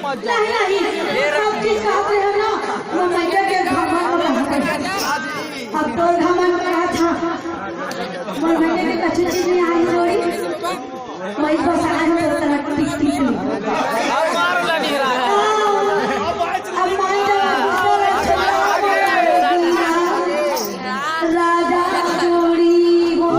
नहीं सब चीज कहते हैं ना वो मैया के घमंड अब तो घमंड करा था वो मैया के कच्ची चीज नहीं आई जोड़ी वही बस आज तो तक टिक अब मार लड़ी रहा है अब राजा जोड़ी हो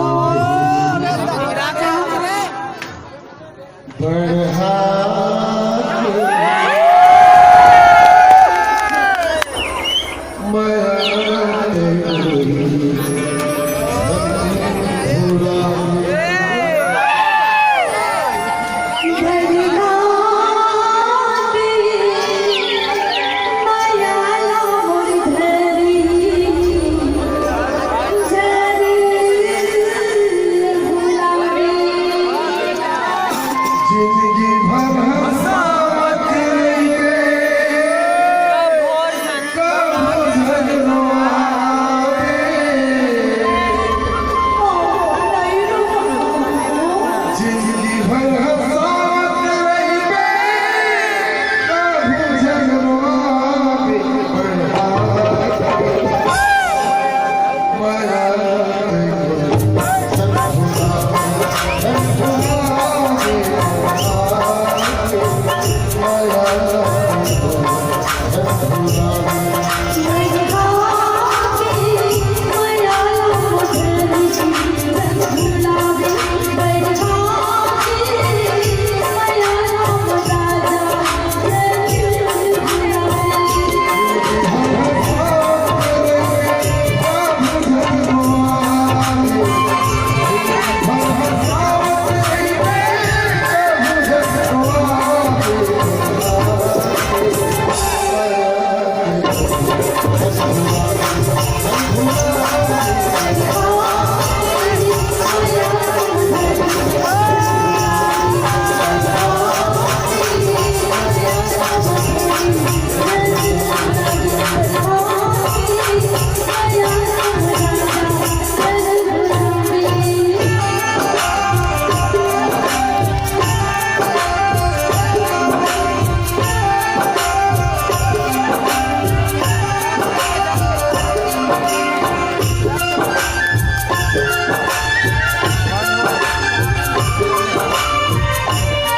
Oh